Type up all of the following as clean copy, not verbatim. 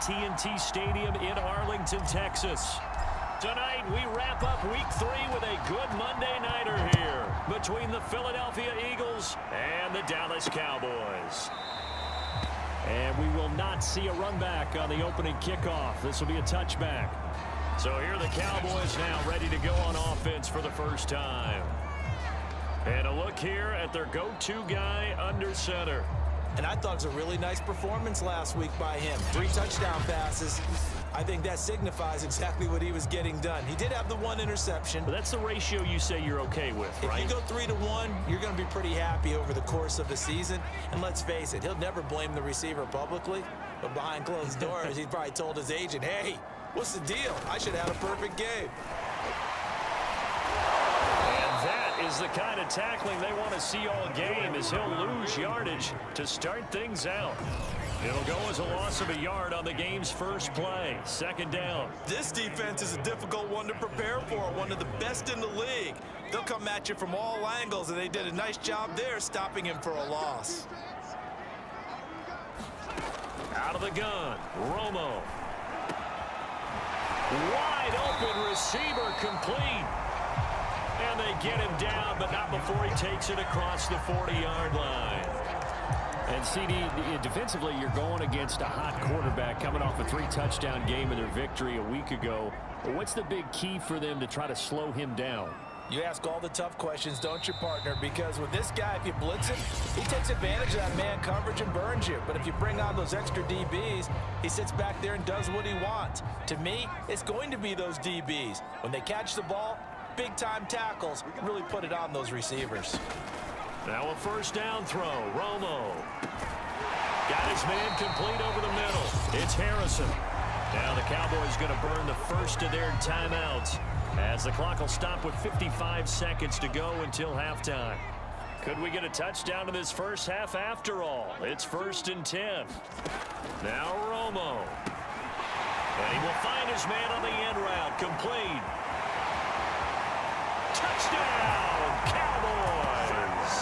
AT&T Stadium in Arlington, Texas. Tonight, we wrap up Week 3 with a good Monday nighter here between the Philadelphia Eagles and the Dallas Cowboys. And we will not see a run back on the opening kickoff. This will be a touchback. So here are the Cowboys now ready to go on offense for the first time. And a look here at their go-to guy under center. And I thought it was a really nice performance last week by him. 3 touchdown passes. I think that signifies exactly what he was getting done. He did have the 1 interception. But that's the ratio you say you're okay with, right? If you go 3-to-1, you're going to be pretty happy over the course of the season. And let's face it, he'll never blame the receiver publicly. But behind closed doors, he probably told his agent, hey, what's the deal? I should have had a perfect game. Is the kind of tackling they want to see all game as he'll lose yardage to start things out. It'll go as a loss of a yard on the game's first play. 2nd down. This defense is a difficult one to prepare for, one of the best in the league. They'll come at you from all angles, and they did a nice job there stopping him for a loss. Out of the gun, Romo. Wide open receiver complete. And they get him down, but not before he takes it across the 40-yard line. And CD, defensively, you're going against a hot quarterback coming off a 3-touchdown game in their victory a week ago. What's the big key for them to try to slow him down? You ask all the tough questions, don't you, partner? Because with this guy, if you blitz him, he takes advantage of that man coverage and burns you. But if you bring on those extra DBs, he sits back there and does what he wants. To me, it's going to be those DBs. When they catch the ball, big-time tackles really put it on those receivers. Now a 1st down throw. Romo. Got his man complete over the middle. It's Harrison. Now the Cowboys going to burn the first of their timeouts as the clock will stop with 55 seconds to go until halftime. Could we get a touchdown in this first half after all? It's 1st and 10. Now Romo. And he will find his man on the end route. Complete. Touchdown, Cowboys!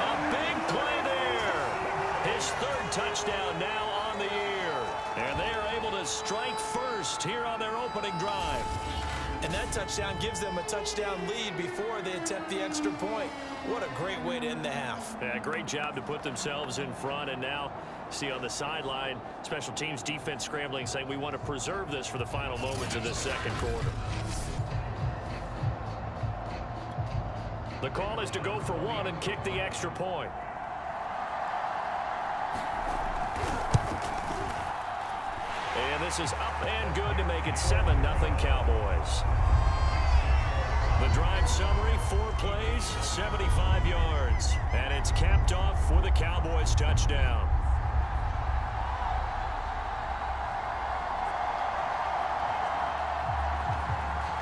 A big play there. His 3rd touchdown now on the year. And they are able to strike first here on their opening drive. And that touchdown gives them a touchdown lead before they attempt the extra point. What a great way to end the half. Yeah, great job to put themselves in front. And now, see on the sideline, special teams defense scrambling, saying we want to preserve this for the final moments of this 2nd quarter. The call is to go for 1 and kick the extra point. And this is up and good to make it 7-0 Cowboys. The drive summary, 4 plays, 75 yards. And it's capped off with a Cowboys touchdown.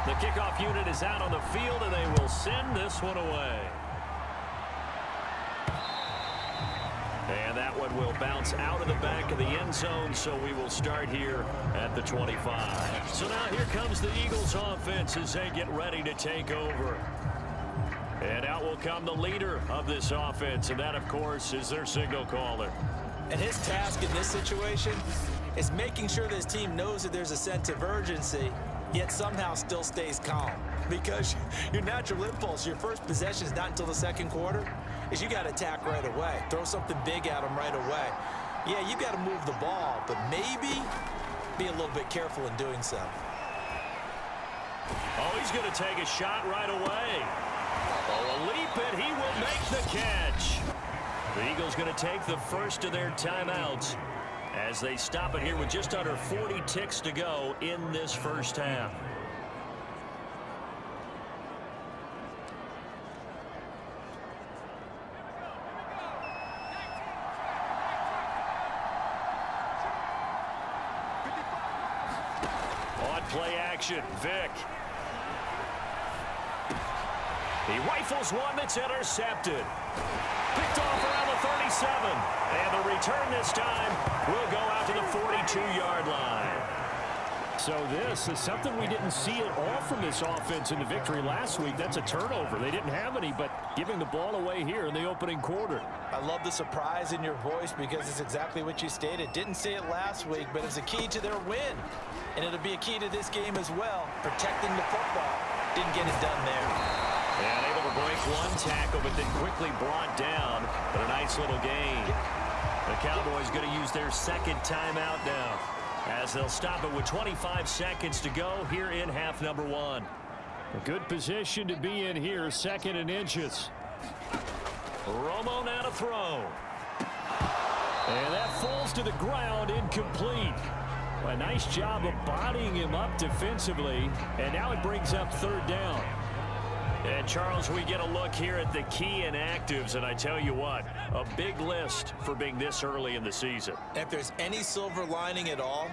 The kickoff unit is out on the field, and they will send this one away. And that one will bounce out of the back of the end zone, so we will start here at the 25. So now here comes the Eagles offense as they get ready to take over. And out will come the leader of this offense, and that, of course, is their signal caller. And his task in this situation is making sure this team knows that there's a sense of urgency, yet somehow still stays calm. Because your natural impulse, your first possession is not until the 2nd quarter, is you got to attack right away. Throw something big at them right away. Yeah, you got to move the ball, but maybe be a little bit careful in doing so. Oh, he's going to take a shot right away. Oh, a leap, and he will make the catch. The Eagles going to take the first of their timeouts as they stop it here with just under 40 ticks to go in this first half. On play action, Vick. He rifles one that's intercepted. Picked off around the 37. And the return this time will go out to the 42-yard line. So this is something we didn't see at all from this offense in the victory last week. That's a turnover. They didn't have any, but giving the ball away here in the opening quarter. I love the surprise in your voice because it's exactly what you stated. Didn't say it last week, but it's a key to their win. And it'll be a key to this game as well, protecting the football. Didn't get it done there. And able to break one tackle, but then quickly brought down. But a nice little gain. The Cowboys going to use their second timeout now, as they'll stop it with 25 seconds to go here in half number one. A good position to be in here, second and inches. Romo now to throw. And that falls to the ground, incomplete. A nice job of bodying him up defensively, and now it brings up third down. And, Charles, we get a look here at the key inactives, and I tell you what, a big list for being this early in the season. If there's any silver lining at all,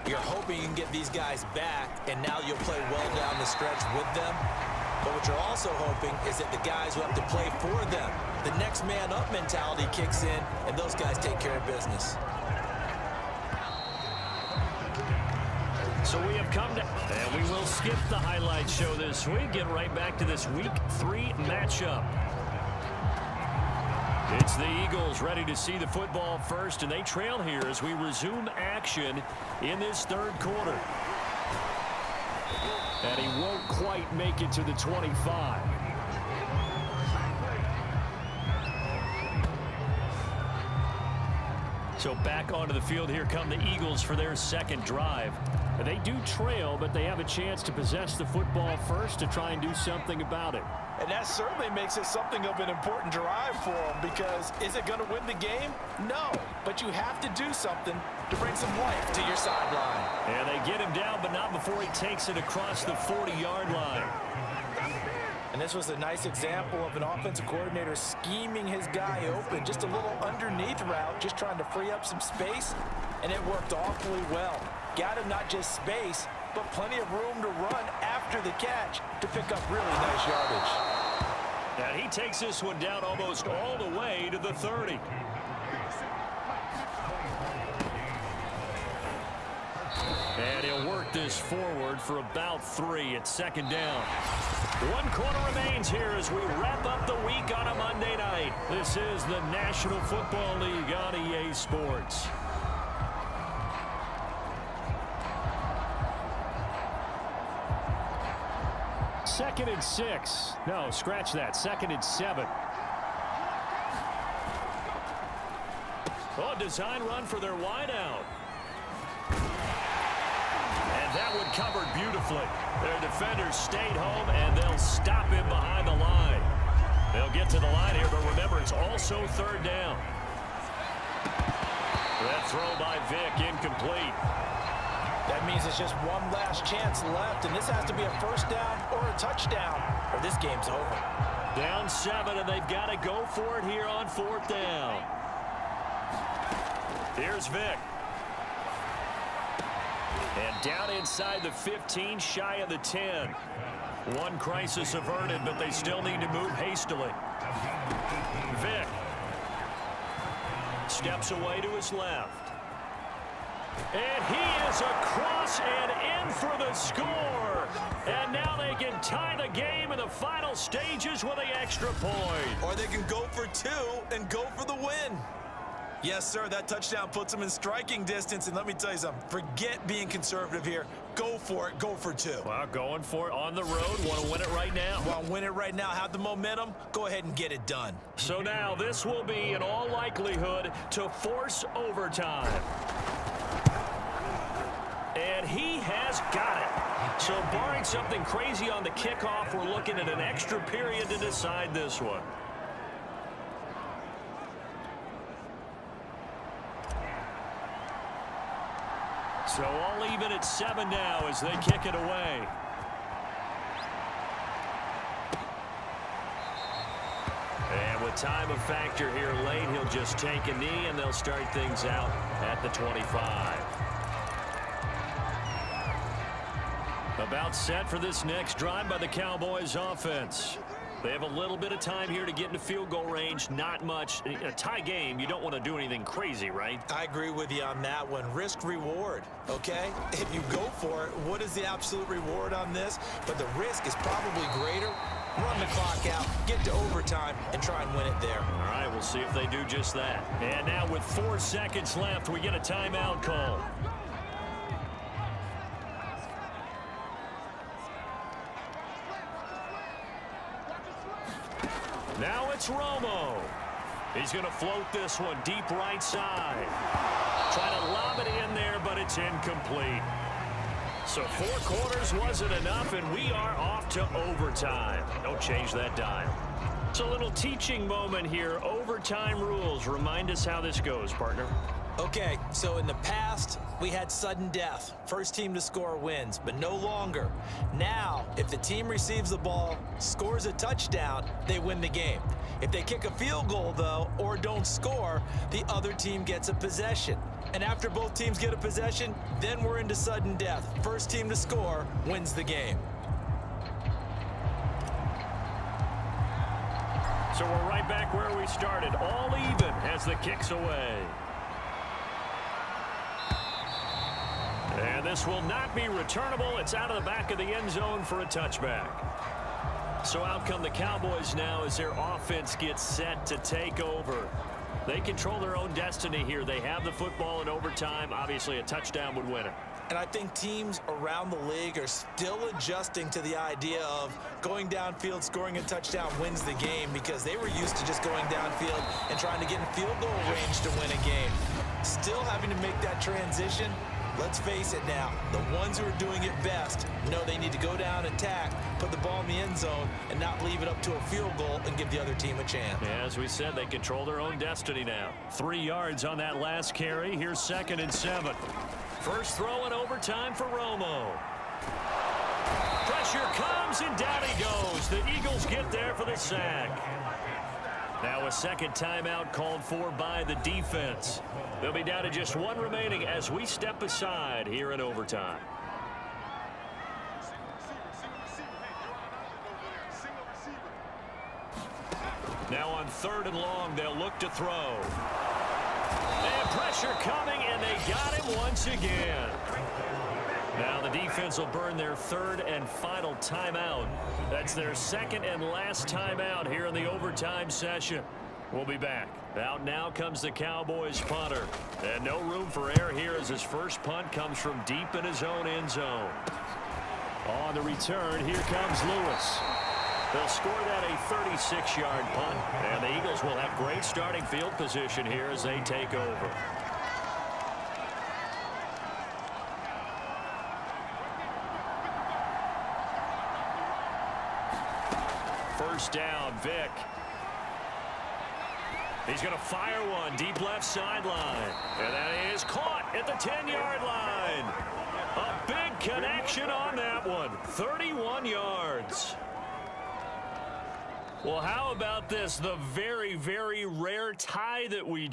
you're hoping you can get these guys back, and now you'll play well down the stretch with them. But what you're also hoping is that the guys who have to play for them, the next man up mentality kicks in, and those guys take care of business. So we have come to, and we will skip the highlight show this week. Get right back to this Week 3 matchup. It's the Eagles ready to see the football first, and they trail here as we resume action in this third quarter. And he won't quite make it to the 25. So back onto the field, here come the Eagles for their second drive. They do trail, but they have a chance to possess the football first to try and do something about it. And that certainly makes it something of an important drive for them, because is it going to win the game? No, but you have to do something to bring some life to your sideline. And they get him down, but not before he takes it across the 40-yard line. And this was a nice example of an offensive coordinator scheming his guy open, just a little underneath route, just trying to free up some space, and it worked awfully well. Got him not just space, but plenty of room to run after the catch to pick up really nice yardage. And he takes this one down almost all the way to the 30. And he'll work this forward for about 3 at second down. 1 quarter remains here as we wrap up the week on a Monday night. This is the National Football League on EA Sports. Second and 6. No, scratch that. Second and 7. Oh, design run for their wideout. And that one covered beautifully. Their defenders stayed home, and they'll stop him behind the line. They'll get to the line here, but remember, it's also third down. That throw by Vick, incomplete. That means it's just one last chance left, and this has to be a first down or a touchdown, or this game's over. Down 7, and they've got to go for it here on fourth down. Here's Vick. And down inside the 15, shy of the 10. One crisis averted, but they still need to move hastily. Vick steps away to his left. And he is across and in for the score. And now they can tie the game in the final stages with an extra point. Or they can go for 2 and go for the win. Yes, sir, that touchdown puts them in striking distance. And let me tell you something, forget being conservative here. Go for it, go for 2. Well, going for it on the road. Want to win it right now. Want to win it right now, have the momentum, go ahead and get it done. So now this will be, in all likelihood, to force overtime. And he has got it. So barring something crazy on the kickoff, we're looking at an extra period to decide this one. So all even at 7 now as they kick it away. And with time a factor here late, he'll just take a knee and they'll start things out at the 25. About set for this next drive by the Cowboys offense. They have a little bit of time here to get into field goal range. Not much. In a tie game, you don't want to do anything crazy, right? I agree with you on that one. Risk reward, okay? If you go for it, what is the absolute reward on this? But the risk is probably greater. Run the clock out, get to overtime, and try and win it there. All right, we'll see if they do just that. And now with 4 seconds left, we get a timeout call. Now it's Romo. He's going to float this one deep right side. Trying to lob it in there, but it's incomplete. So 4 quarters wasn't enough, and we are off to overtime. Don't change that dial. It's a little teaching moment here. Overtime rules. Remind us how this goes, partner. Okay, so in the past, we had sudden death. First team to score wins, but no longer. Now, if the team receives the ball, scores a touchdown, they win the game. If they kick a field goal, though, or don't score, the other team gets a possession. And after both teams get a possession, then we're into sudden death. First team to score wins the game. So we're right back where we started, all even as the kick's away. And this will not be returnable. It's out of the back of the end zone for a touchback. So out come the Cowboys now as their offense gets set to take over. They control their own destiny here. They have the football in overtime. Obviously, a touchdown would win it. And I think teams around the league are still adjusting to the idea of going downfield, scoring a touchdown wins the game, because they were used to just going downfield and trying to get in field goal range to win a game. Still having to make that transition. Let's face it now, the ones who are doing it best know they need to go down, attack, put the ball in the end zone, and not leave it up to a field goal and give the other team a chance. Yeah, as we said, they control their own destiny now. 3 yards on that last carry. Here's 2nd and 7. First throw in overtime for Romo. Pressure comes, and down he goes. The Eagles get there for the sack. Now a second timeout called for by the defense. They'll be down to just 1 remaining as we step aside here in overtime. Now on 3rd and long, they'll look to throw. And pressure coming, and they got him once again. Now the defense will burn their 3rd and final timeout. That's their 2nd and last timeout here in the overtime session. We'll be back. Out now comes the Cowboys punter. And no room for error here as his first punt comes from deep in his own end zone. On the return, here comes Lewis. They'll score that a 36-yard punt. And the Eagles will have great starting field position here as they take over. First down, Vic. He's going to fire one deep left sideline. And that is caught at the 10-yard line. A big connection on that one. 31 yards. Well, how about this? The very, very rare tie that we